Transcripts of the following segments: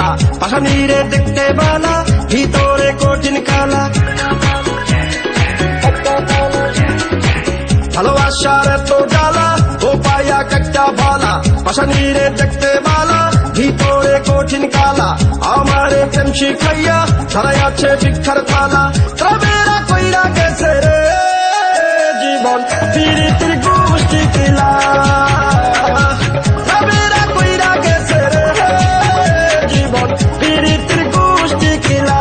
কালা, পাশানিরে দেখতে বালা, ভিতরে কঠিন কালা। ভালোবাসার এত জ্বালা, ও পায়া একটা ভালা, পাশানিরে দেখতে বালা, ভিতরে কঠিন কালা। আমারে প্রেম শিখাইয়া ধরাই আছে ভিক্ষার থালা। তবেরা কইরা গেছে রে জীবন পিরিতির গোষ্ঠী কিলা। তবেরা কইরা গেছে রে জীবন পিরিতির গোষ্ঠী কিলা।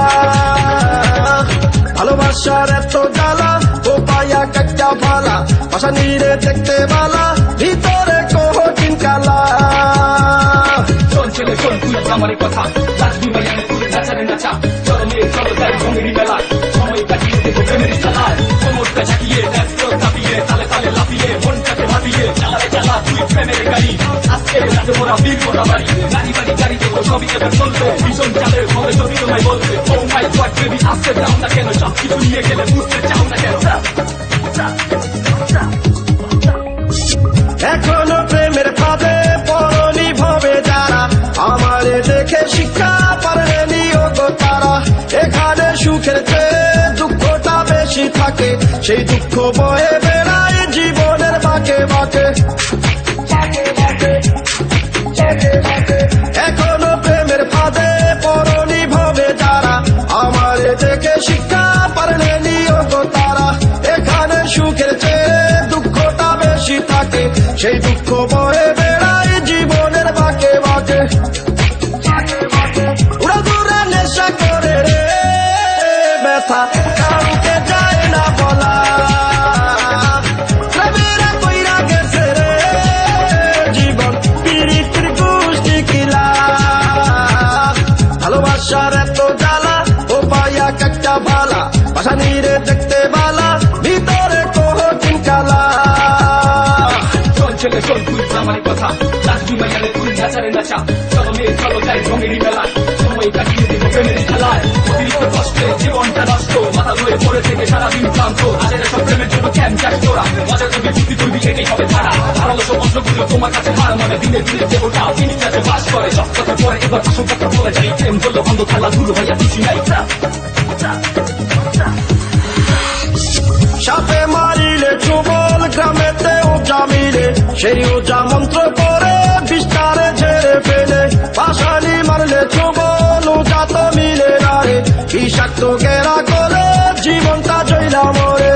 ভালোবাসার এত জ্বালা, ও পায়া একটা ভালা, পাশানিরে দেখতে বালা, ভিতরে কঠিন কালা। শোন ছেলে শোন তুই আমার কথা, লাজবি মাইয়ানে তুই নাচারে নাচা, চলো মেয়ে চলো যাই ভঙ্গিরি মেলায়, সময় কাটিয়ে দেবো প্রেমের চালায়, কোমরটা ঝাঁকিয়ে ব্যস্ত চাপিয়ে তালে তালে লাফিয়ে মনটাকে ভাবিয়ে চালারে চালা তুই প্রেমের গাড়ি। আজকে রাতে মোরা বীর মোরা বাড়ি, গাড়ি বাড়ি গাড়ি দেবো সবই এবার চলবে, ভীষণ চালের হবে সবই তোমায় বলবে। ও মাই গড বেবি আসতে যাও না কেন, সব কিছু নিয়ে গেলে বুঝতে চাও না কেন। এখনো প্রেমের ফাঁদে পড়নি ভবে যারা, আমারে দেখে শিক্ষা পারেনি ওগো তারা। এখানে সুখের চেয়ে দুঃখটা বেশি থাকে, সেই দুঃখ বয়ে বেড়ায় জীবনের বাঁকে বাঁকে। এখনো প্রেমের ফাঁদে পড়নি ভবে যারা, আমারে দেখে শিক্ষা পারেনি ওগো তারা। এখানে সুখের চেয়ে দুঃখটা বেশি থাকে, সেই দুঃখ বয়ে বেড়ায় জীবনের বাঁকে বাঁকে। উড়া দূরে নেশা করে রে ব্যথা কাউকে যায় না বলা। প্রেমেরা কইরা গেছে রে জীবন পিরিতির গোষ্ঠী কিলা। ভালোবাসার এত জ্বালা, ও পায়া একটা ভালা, পাশানিরে দেখতে বালা, ভিতরে কঠিন কালা। ছেলে শোন তুই আমার কথা, লাজবি মাইয়ানে তুই নাচারে নাচা, চলো মেয়ে চলো যাই ভঙ্গিরি মেলায়, সময় কাটিয়ে দেবো প্রেমের খেলায়। অতিরিক্ত কষ্টে জীবনটা নষ্ট, মাথা ধরে পড়ে থেকে সারাদিন ক্লান্ত, আজের সব প্রেমের জন্য ক্যাম চাষ তোরা, মজা তুমি ছুটি তুলবি এটাই হবে ধারা। ভালো সমস্যাগুলো তোমার কাছে হার মানে দিনে দিনে দেবটা তিনি কাছে বাস করে, সব কথা পরে এবার আসল কথা বলে যাই, প্রেম করলো বন্ধ খেলা ধুলো ভাইয়া কিছু নাই। সাপে মারিলে চুবল গ্রামেতে ওজা মিলে, সেই ওজা মন্ত্র করে বিস্তারে ঝেড়ে ফেলে। পাশানি মারলে চুবল ওজা তো মিলে না রে, বিষাক্ত গেরা করে জীবনটা জইলা মরে।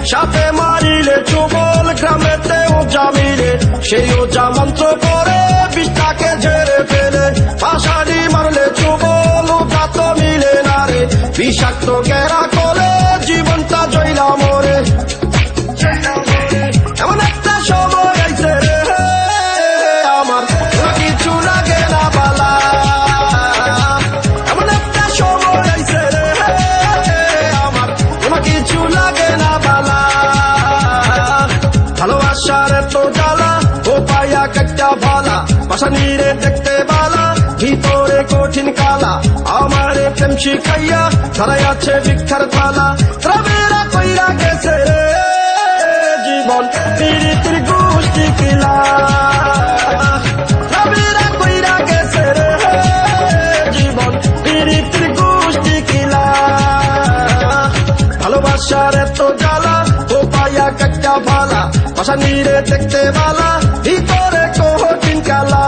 সাপে মারিলে চুবল গ্রামেতে ওজা মিলে, সেই ওজা মন্ত্র করে বিষটাকে ঝেড়ে ফেলে। পাশানি মারলে চুবল ওজা তো মিলে না রে, বিষাক্ত গেরা করে জীবনটা জইলা মরে। এমন একটা সময় আইছে রে আমার কিছু লাগে না বালা। এমন একটা সময় আইছে রে আমার কিছু লাগে না বালা। ভালোবাসার এত জ্বালা, ও পায়া একটা ভালা, পাশানিরে দেখতে বালা, ভিতরে কঠিন কালা। আমারে প্রেম শিখাইয়া ধরাই আছে ভিক্ষার থালা। তবেরা কইরা গেছে রে জীবন পিরিতির গোষ্ঠী কিলা। তবেরা কইরা গেছে রে জীবন পিরিতির গোষ্ঠী কিলা। ভালোবাসার এত জ্বালা, ও পায়া একটা ভালা, পাশানিরে দেখতে বালা, ভিতরে কঠিন কালা।